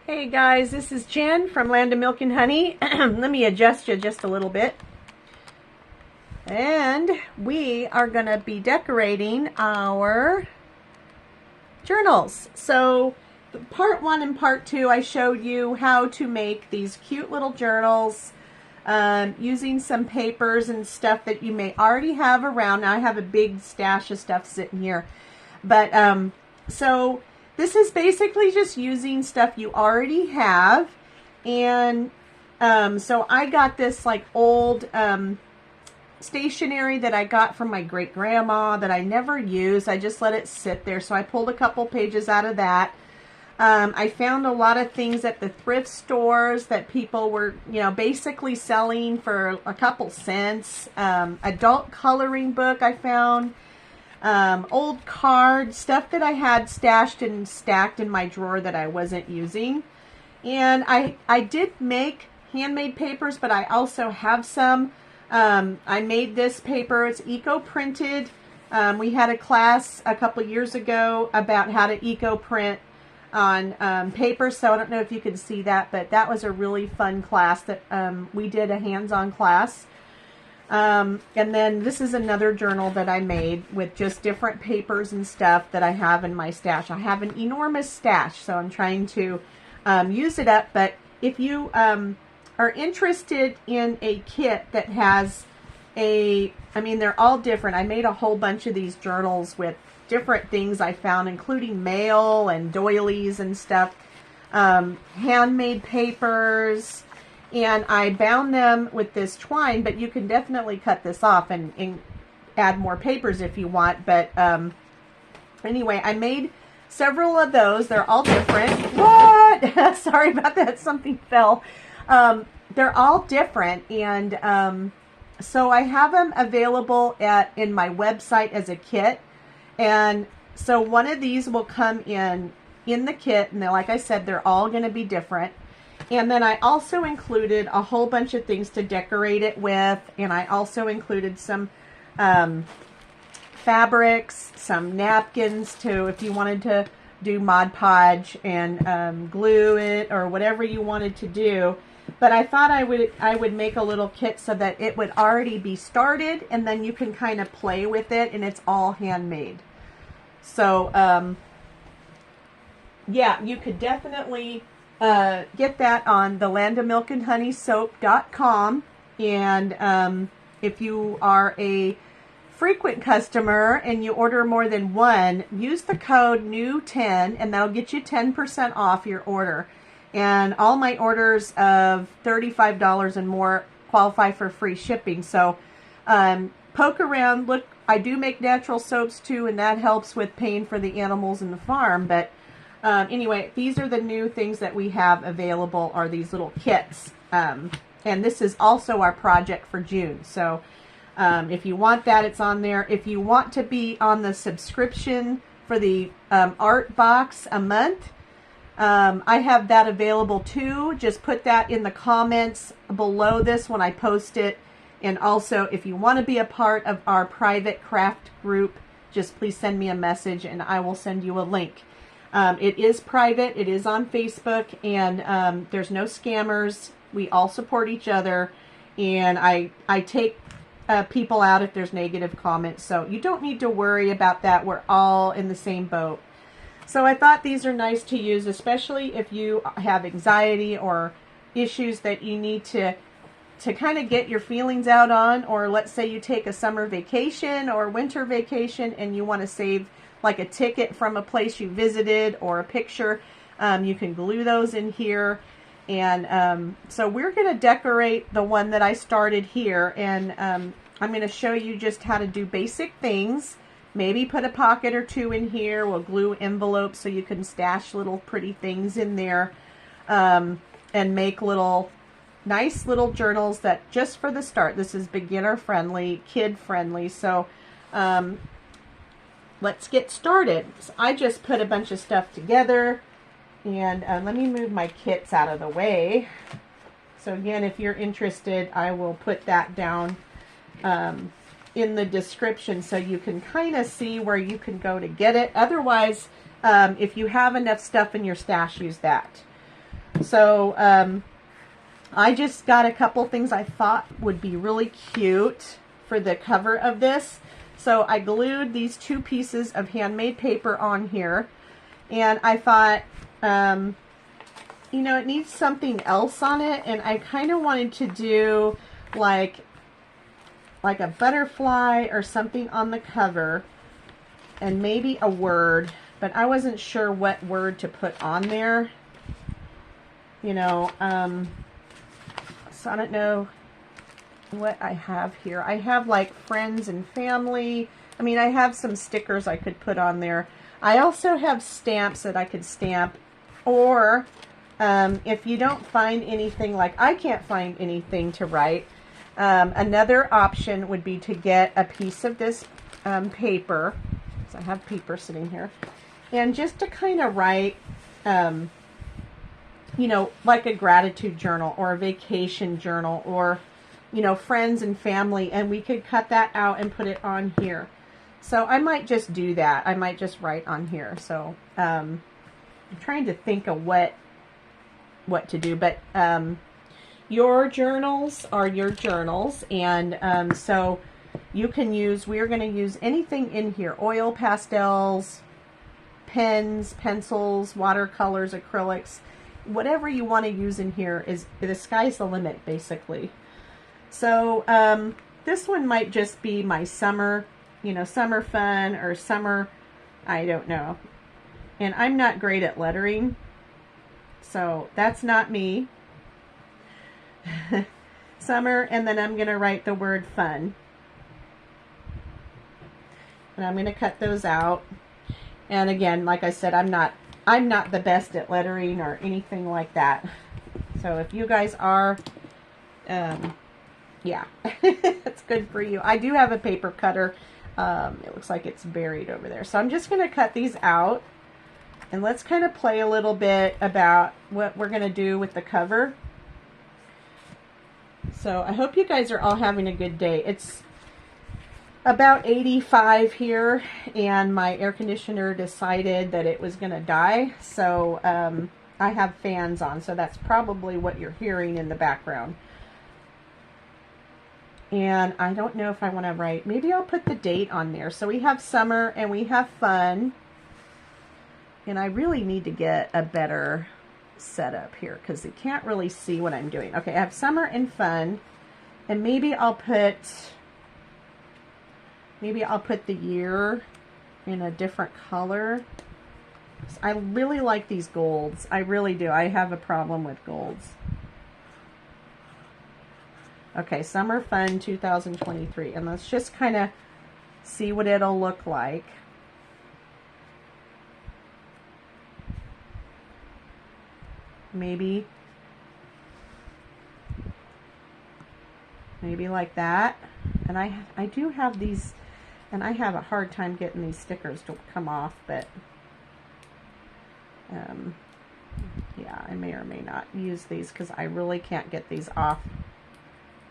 Hey guys, this is Jen from Land of Milk and Honey. Let me adjust you just a little bit. And we are going to be decorating our journals. So part 1 and part 2, I showed you how to make these cute little journals using some papers and stuff that you may already have around. Now I have a big stash of stuff sitting here. But so this is basically just using stuff you already have. And so I got this like old stationery that I got from my great grandma that I never used. I just let it sit there. So I pulled a couple pages out of that. I found a lot of things at the thrift stores that people were, basically selling for a couple cents. Adult coloring book I found. Old cards, stuff that I had stashed and stacked in my drawer that I wasn't using. And I did make handmade papers, but I also have some. I made this paper. It's eco-printed. We had a class a couple years ago about how to eco-print on paper, so I don't know if you can see that, but that was a really fun class that we did a hands-on class. And then this is another journal that I made with just different papers and stuff that I have in my stash. I have an enormous stash, so I'm trying to use it up. But if you are interested in a kit that has they're all different. I made a whole bunch of these journals with different things I found, including mail and doilies and stuff, handmade papers. And I bound them with this twine, but you can definitely cut this off and add more papers if you want. But anyway, I made several of those. They're all different. What? Sorry about that. Something fell. They're all different. And so I have them available in my website as a kit. And so one of these will come in the kit. And like I said, they're all going to be different. And then I also included a whole bunch of things to decorate it with. And I also included some fabrics, some napkins too, if you wanted to do Mod Podge and glue it or whatever you wanted to do. But I thought I would make a little kit so that it would already be started, and then you can kind of play with it, and it's all handmade. So yeah, you could definitely get that on the landofmilkandhoneysoap.com. And if you are a frequent customer and you order more than one, use the code NEW10 and that'll get you 10% off your order. And all my orders of $35 and more qualify for free shipping. So poke around, look. I do make natural soaps too, and that helps with paying for the animals in the farm. But anyway, these are the new things that we have available, are these little kits. And this is also our project for June. So if you want that, it's on there. If you want to be on the subscription for the art box a month, I have that available too. Just put that in the comments below this when I post it. And also, if you want to be a part of our private craft group, just please send me a message and I will send you a link. It is private. It is on Facebook, and there's no scammers. We all support each other, and I take people out if there's negative comments. So you don't need to worry about that. We're all in the same boat. So I thought these are nice to use, especially if you have anxiety or issues that you need to kind of get your feelings out on, or let's say you take a summer vacation or winter vacation and you want to save like a ticket from a place you visited or a picture. You can glue those in here. And so we're going to decorate the one that I started here, and I'm going to show you just how to do basic things. Maybe put a pocket or two in here. We'll glue envelopes so you can stash little pretty things in there, and make nice little journals that just for the start. This is beginner friendly, kid friendly. So let's get started. So I just put a bunch of stuff together, and let me move my kits out of the way. So again, if you're interested, I will put that down in the description so you can kind of see where you can go to get it. Otherwise, if you have enough stuff in your stash, use that. So I just got a couple things I thought would be really cute for the cover of this. So I glued these 2 pieces of handmade paper on here, and I thought, you know, it needs something else on it, and I kind of wanted to do like a butterfly or something on the cover, and maybe a word, but I wasn't sure what word to put on there, you know. So I don't know what I have here. I have like friends and family. I mean, I have some stickers I could put on there. I also have stamps that I could stamp, or if you don't find anything, like I can't find anything to write, another option would be to get a piece of this paper. So I have paper sitting here, and just to kind of write, you know, like a gratitude journal or a vacation journal, or, you know, friends and family, and we could cut that out and put it on here. So I might just do that. I might just write on here. So I'm trying to think of what to do, but your journals are your journals, and so you can use, we're going to use anything in here: oil, pastels, pens, pencils, watercolors, acrylics, whatever you want to use in here. Is the sky's the limit, basically. So this one might just be my summer, you know, summer fun, or summer, I don't know. And I'm not great at lettering, so that's not me. Summer, and then I'm going to write the word fun. And I'm going to cut those out. And again, like I said, I'm not the best at lettering or anything like that. So if you guys are, yeah, it's good for you. I do have a paper cutter. It looks like it's buried over there. So I'm just going to cut these out, and let's kind of play a little bit about what we're going to do with the cover. So I hope you guys are all having a good day. It's about 85 here, and my air conditioner decided that it was going to die. So I have fans on, so that's probably what you're hearing in the background. And I don't know if I want to write, maybe I'll put the date on there. So we have summer and we have fun. And I really need to get a better setup here because you can't really see what I'm doing. Okay, I have summer and fun. And maybe I'll put the year in a different color. I really like these golds. I really do. I have a problem with golds. Okay, Summer Fun 2023. And let's just kind of see what it'll look like. Maybe like that. And I do have these, and I have a hard time getting these stickers to come off, but yeah, I may or may not use these because I really can't get these off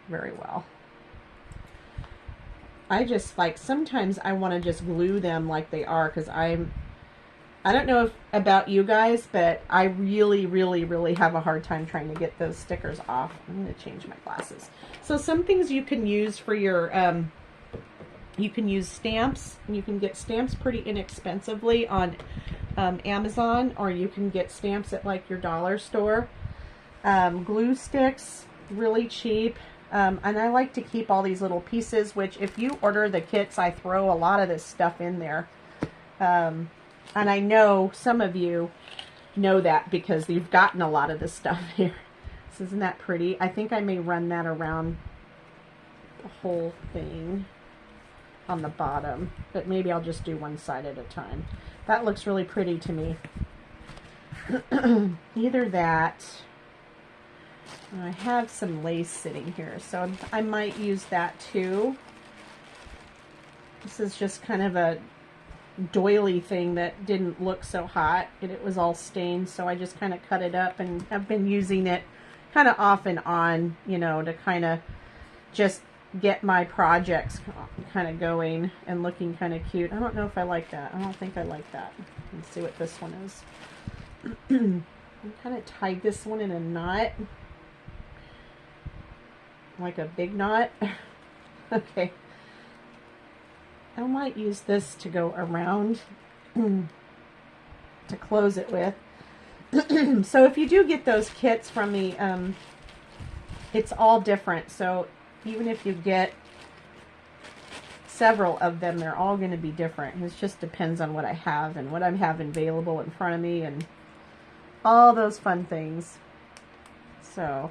very well. I just like, sometimes I want to just glue them like they are, because I don't know about you guys, but I really have a hard time trying to get those stickers off. I'm going to change my glasses. So some things you can use for your, you can use stamps. You can get stamps pretty inexpensively on Amazon, or you can get stamps at like your dollar store. Glue sticks, really cheap. And I like to keep all these little pieces, which if you order the kits, I throw a lot of this stuff in there. And I know some of you know that because you've gotten a lot of this stuff here. So isn't that pretty? I think I may run that around the whole thing on the bottom, but maybe I'll just do one side at a time. That looks really pretty to me. Either that, I have some lace sitting here, so I might use that too. This is just kind of a doily thing that didn't look so hot, and it was all stained, so I just kind of cut it up, and I've been using it kind of off and on, you know, to kind of just get my projects kind of going and looking kind of cute. I don't know if I like that. I don't think I like that. Let's see what this one is. kind of tied this one in a knot, like a big knot. Okay. I might use this to go around to close it with. So if you do get those kits from me, it's all different. So even if you get several of them, they're all going to be different. It just depends on what I have and what I have available in front of me and all those fun things. So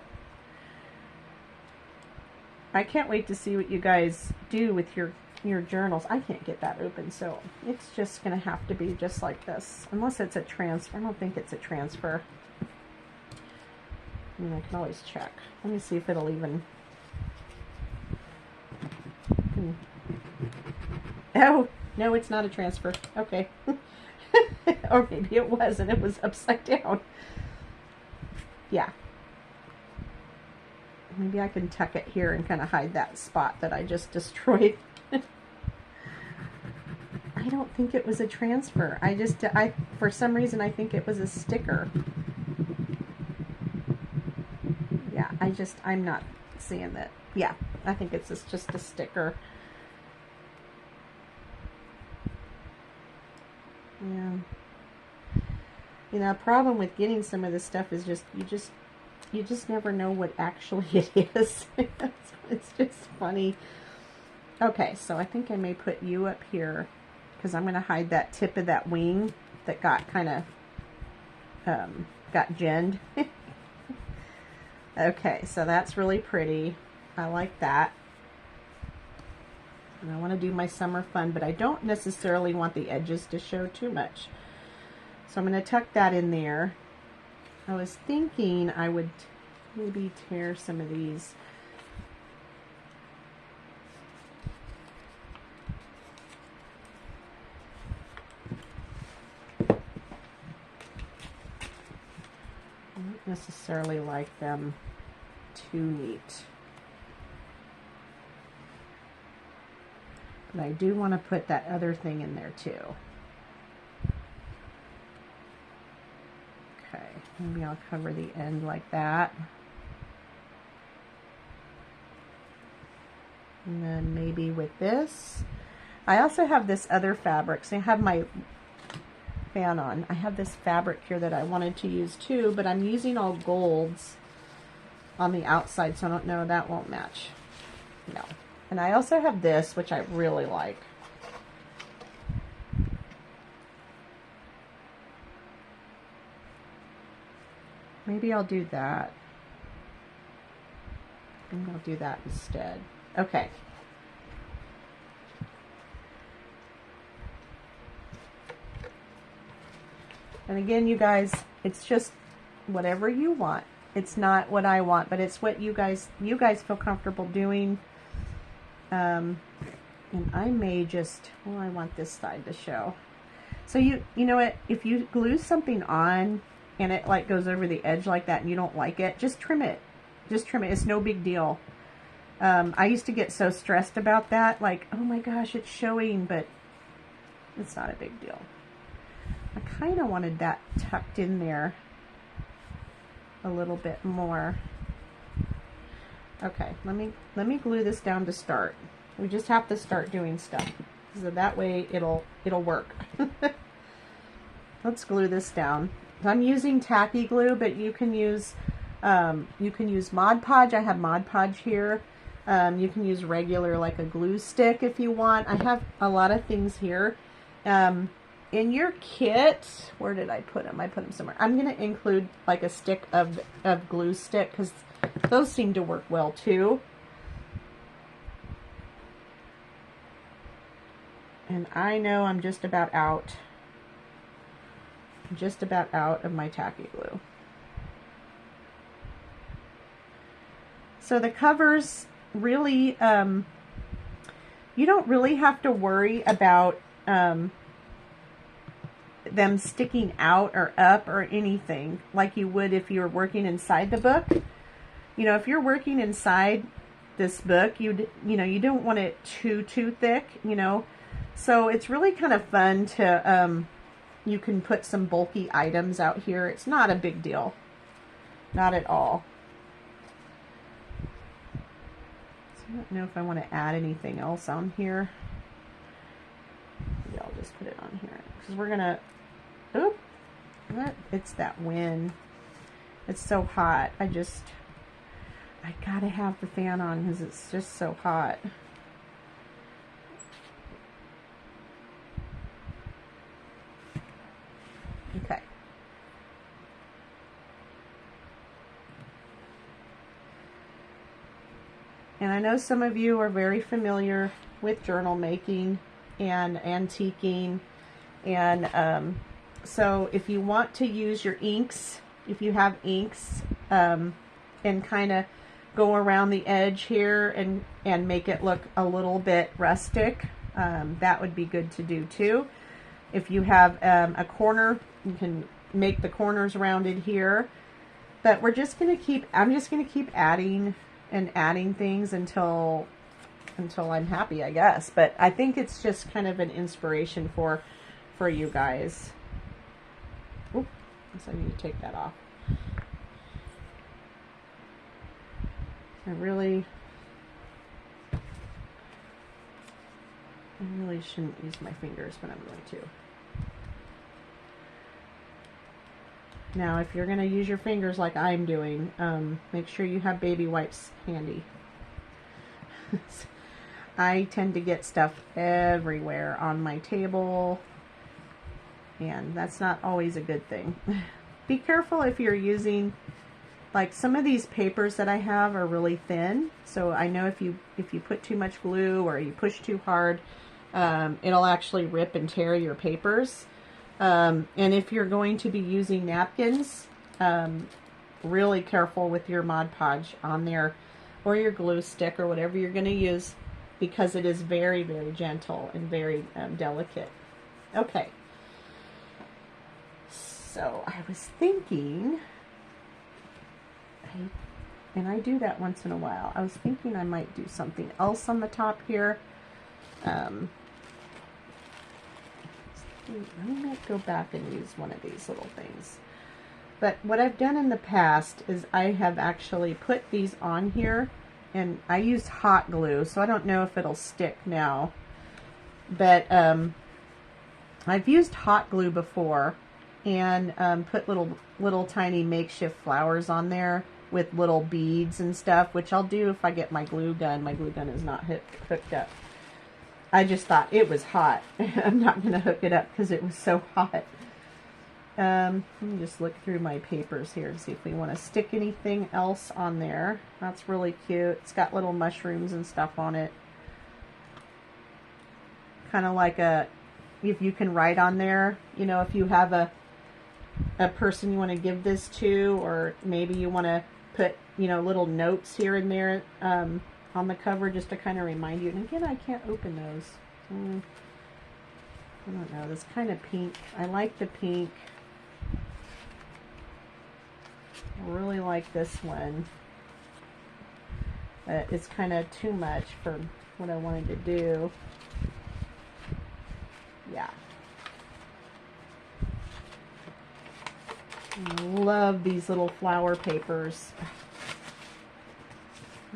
I can't wait to see what you guys do with your journals. I can't get that open, so it's just going to have to be just like this. Unless it's a transfer. I don't think it's a transfer. I mean, I can always check. Let me see if it'll even... Oh, no, it's not a transfer. Okay. Or maybe it was, and it was upside down. Yeah. Maybe I can tuck it here and kind of hide that spot that I just destroyed. I don't think it was a transfer. For some reason, I think it was a sticker. Yeah, I'm not seeing that. Yeah, I think it's just a sticker. Yeah. You know, a problem with getting some of this stuff is you just never know what actually it is. It's just funny. Okay, so I think I may put you up here because I'm going to hide that tip of that wing that got kind of got ginned. Okay, so that's really pretty. I like that. And I want to do my summer fun, but I don't necessarily want the edges to show too much. So I'm going to tuck that in there. I was thinking I would maybe tear some of these. I don't necessarily like them too neat. But I do want to put that other thing in there too. Okay, maybe I'll cover the end like that. And then maybe with this. I also have this other fabric. So I have my fan on. I have this fabric here that I wanted to use too, but I'm using all golds on the outside, so I don't know, that won't match. No. And I also have this, which I really like. Maybe I'll do that. Maybe I'll do that instead. Okay. And again, you guys, it's just whatever you want. It's not what I want, but it's what you guys feel comfortable doing. And I may just, well, I want this side to show. So you know what, if you glue something on and it like goes over the edge like that and you don't like it, just trim it. Just trim it. It's no big deal. I used to get so stressed about that, like, oh my gosh, it's showing, but it's not a big deal. I kind of wanted that tucked in there a little bit more. Okay, let me glue this down to start. We just have to start doing stuff, so that way it'll work. Let's glue this down. I'm using tacky glue, but you can use Mod Podge. I have Mod Podge here. You can use regular, like a glue stick if you want. I have a lot of things here. In your kit, where did I put them? I put them somewhere. I'm going to include like a stick of glue stick because those seem to work well too. And I know I'm just about out. Just about out of my tacky glue. So the covers really, you don't really have to worry about them sticking out or up or anything like you would if you were working inside the book. You know, if you're working inside this book, you don't want it too thick, you know. So it's really kind of fun to you can put some bulky items out here. It's not a big deal. Not at all. So I don't know if I want to add anything else on here. Maybe I'll just put it on here. Because we're going to... Oop! What? It's that wind. It's so hot. I gotta have the fan on because it's just so hot. Okay. And I know some of you are very familiar with journal making and antiquing. And so if you want to use your inks, if you have inks, and kind of go around the edge here and make it look a little bit rustic, that would be good to do too. If you have a corner, you can make the corners rounded here. But we're just going to keep, I'm just going to keep adding and adding things until I'm happy, I guess. But I think it's just kind of an inspiration for you guys. Oop, so I need to take that off. I really shouldn't use my fingers, but I'm going to. Now, if you're going to use your fingers like I'm doing, make sure you have baby wipes handy. I tend to get stuff everywhere on my table, and that's not always a good thing. Be careful if you're using, like, some of these papers that I have are really thin, so I know if you put too much glue or you push too hard, it'll actually rip and tear your papers. And if you're going to be using napkins, really careful with your Mod Podge on there, or your glue stick, or whatever you're going to use, because it is very, very gentle and very delicate. Okay. So I was thinking, and I do that once in a while, I was thinking I might do something else on the top here. I might go back and use one of these little things. But what I've done in the past is I have actually put these on here, and I used hot glue, so I don't know if it'll stick now. But I've used hot glue before and put little tiny makeshift flowers on there with little beads and stuff, which I'll do if I get my glue gun. My glue gun is not hooked up. I just thought it was hot. I'm not going to hook it up because it was so hot. Let me just look through my papers here to see if we want to stick anything else on there. That's really cute. It's got little mushrooms and stuff on it. Kind of like if you can write on there, you know, if you have a person you want to give this to, or maybe you want to put, you know, little notes here and there on the cover just to kind of remind you. And again, I can't open those. I don't know. This kind of pink. I like the pink. I really like this one. But it's kind of too much for what I wanted to do. Yeah. I love these little flower papers.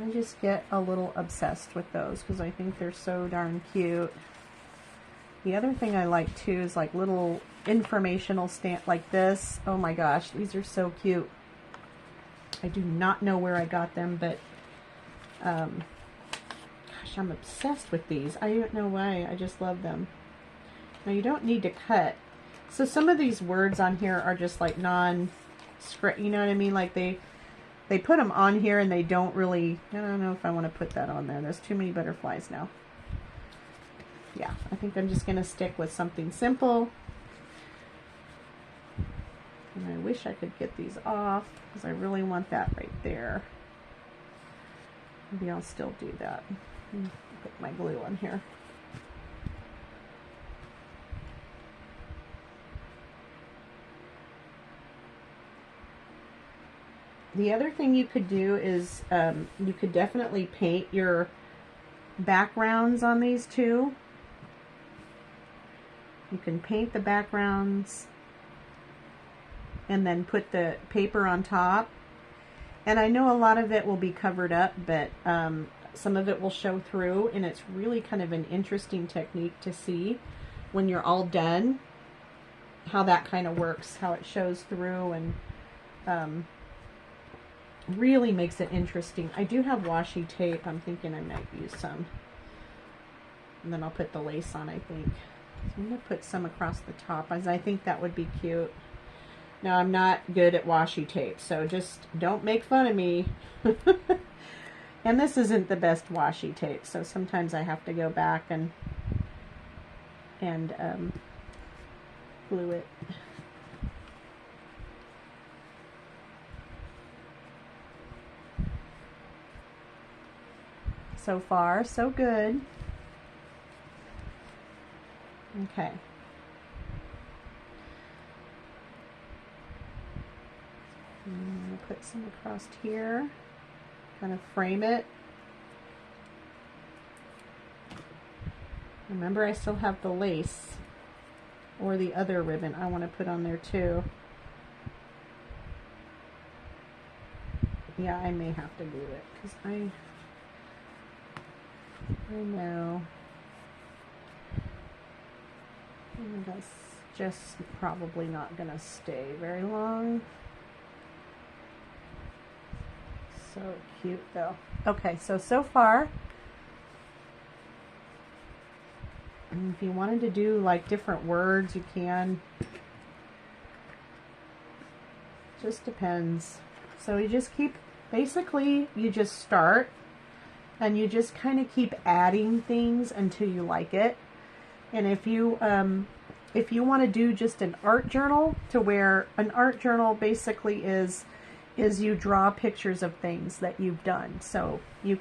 I just get a little obsessed with those because I think they're so darn cute. The other thing I like too is like little informational stamp like this. Oh my gosh, these are so cute. I do not know where I got them, but gosh, I'm obsessed with these. I don't know why. I just love them. Now you don't need to cut. So some of these words on here are just like non-script, you know what I mean? Like they put them on here and they don't really, I don't know if I want to put that on there. There's too many butterflies now. Yeah, I think I'm just going to stick with something simple. And I wish I could get these off because I really want that right there. Maybe I'll still do that. Put my glue on here. The other thing you could do is you could definitely paint your backgrounds on these too. You can paint the backgrounds and then put the paper on top. And I know a lot of it will be covered up, but some of it will show through, and it's really kind of an interesting technique to see when you're all done, how that kind of works, how it shows through, and really makes it interesting. I do have washi tape. I'm thinking I might use some. And then I'll put the lace on, I think. So I'm going to put some across the top, as I think that would be cute. Now, I'm not good at washi tape, so just don't make fun of me. And this isn't the best washi tape, so sometimes I have to go back and glue it. So far, so good. Okay. I'm going to put some across here, kind of frame it. Remember, I still have the lace or the other ribbon I want to put on there too. Yeah, I may have to glue it because I know that's just probably not going to stay very long. So cute though. Okay, so far, if you wanted to do like different words, you can. Just depends. So you just keep, basically you just start and you just kind of keep adding things until you like it. And if you want to do just an art journal, to where an art journal basically is you draw pictures of things that you've done. So you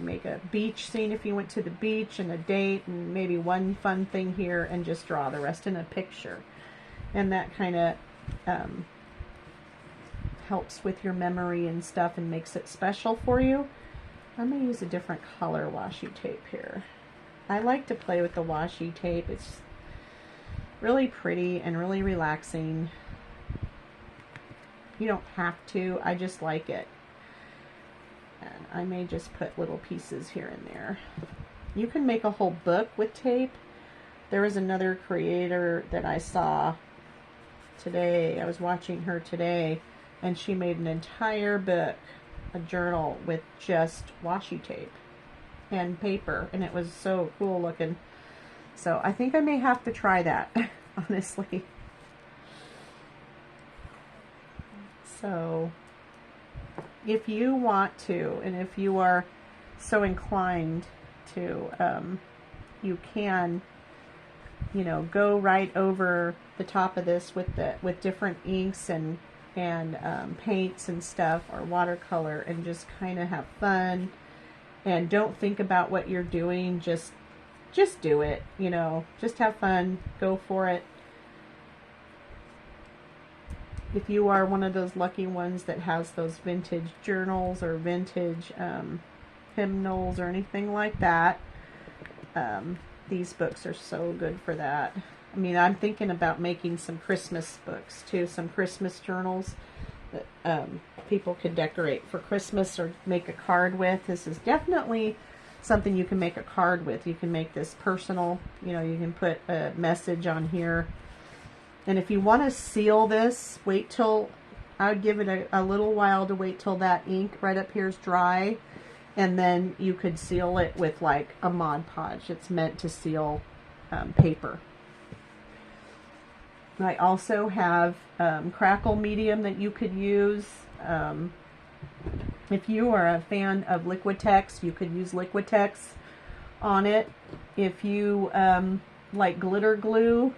make a beach scene if you went to the beach, and a date, and maybe one fun thing here, and just draw the rest in a picture. And that kind of helps with your memory and stuff and makes it special for you. I'm going to use a different color washi tape here. I like to play with the washi tape. It's really pretty and really relaxing. You don't have to, I just like it. And I may just put little pieces here and there. You can make a whole book with tape. There was another creator that I saw today. I was watching her today, and she made an entire book, a journal, with just washi tape and paper, and it was so cool looking. So I think I may have to try that, honestly. So if you want to, and if you are so inclined to, you can, you know, go right over the top of this with different inks and paints and stuff, or watercolor, and just kind of have fun, and don't think about what you're doing. Just do it, you know, just have fun, go for it. If you are one of those lucky ones that has those vintage journals or vintage hymnals or anything like that, these books are so good for that. I mean, I'm thinking about making some Christmas books too, some Christmas journals that people could decorate for Christmas or make a card with. This is definitely something you can make a card with. You can make this personal, you know, you can put a message on here. And if you want to seal this, wait till, I would give it a little while to wait till that ink right up here is dry. And then you could seal it with like a Mod Podge. It's meant to seal paper. I also have crackle medium that you could use. If you are a fan of Liquitex, you could use Liquitex on it. If you like glitter glue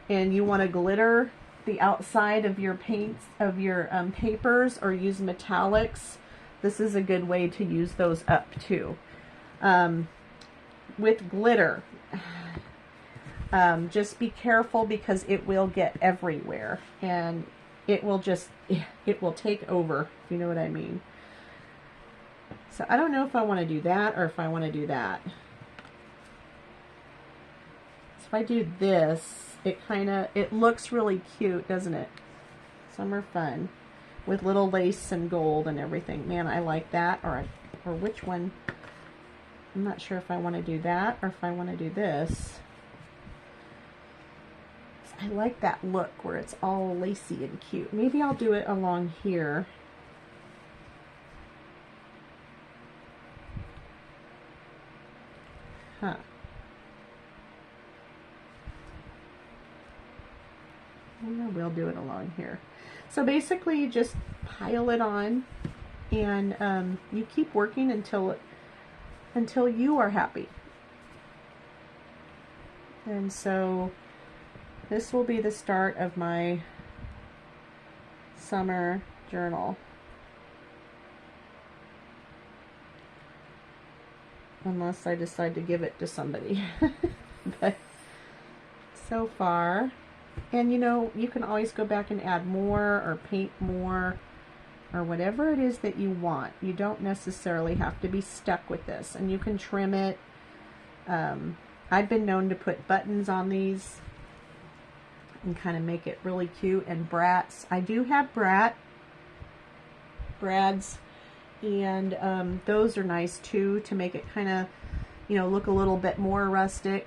and you want to glitter the outside of your paints, of your papers, or use metallics, this is a good way to use those up too. With glitter, just be careful because it will get everywhere and it will take over, if you know what I mean. So I don't know if I want to do that or if I want to do that. if I do this, it looks really cute, doesn't it? Summer fun with little lace and gold and everything. Man, I like that. Or which one? I'm not sure if I want to do that or if I want to do this. I like that look where it's all lacy and cute. Maybe I'll do it along here. Huh. I will do it along here. So basically you just pile it on and you keep working until you are happy. And so this will be the start of my summer journal. Unless I decide to give it to somebody. But so far, and you know, you can always go back and add more or paint more or whatever it is that you want. You don't necessarily have to be stuck with this, and you can trim it. I've been known to put buttons on these and kind of make it really cute, and brats. I do have brads, and those are nice too, to make it kind of, you know, look a little bit more rustic.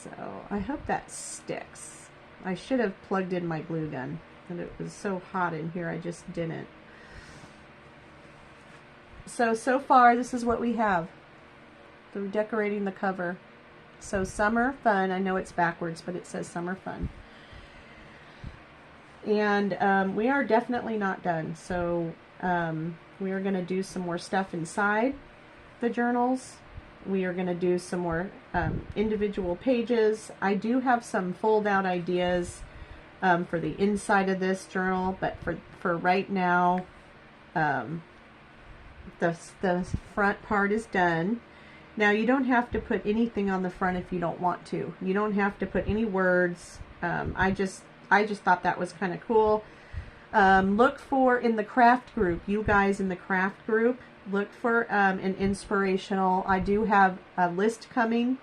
So I hope that sticks. I should have plugged in my glue gun, and it was so hot in here I just didn't. So far this is what we have. They're decorating the cover. So summer fun. I know it's backwards, but it says summer fun. And we are definitely not done. So we are going to do some more stuff inside the journals. We are going to do some more individual pages. I do have some fold out ideas for the inside of this journal, but for right now, the front part is done. Now you don't have to put anything on the front if you don't want to. You don't have to put any words. I just thought that was kind of cool. Look for, in the craft group, you guys in the craft group, look for an inspirational. I do have a list coming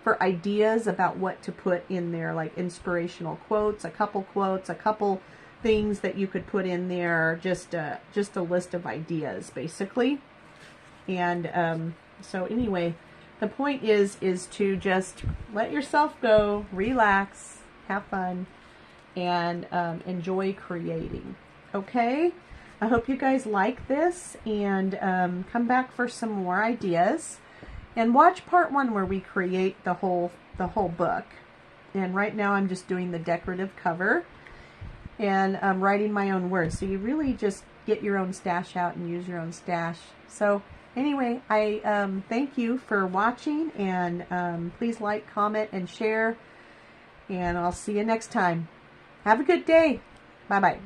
for ideas about what to put in there, like inspirational quotes, a couple things that you could put in there, just a list of ideas basically. And so anyway, the point is to just let yourself go, relax, have fun, and enjoy creating. Okay, I hope you guys like this, and come back for some more ideas, and watch part 1 where we create the whole book. And right now I'm just doing the decorative cover, and I'm writing my own words. So you really just get your own stash out and use your own stash. So anyway, I thank you for watching, and please like, comment, and share, and I'll see you next time. Have a good day. Bye-bye.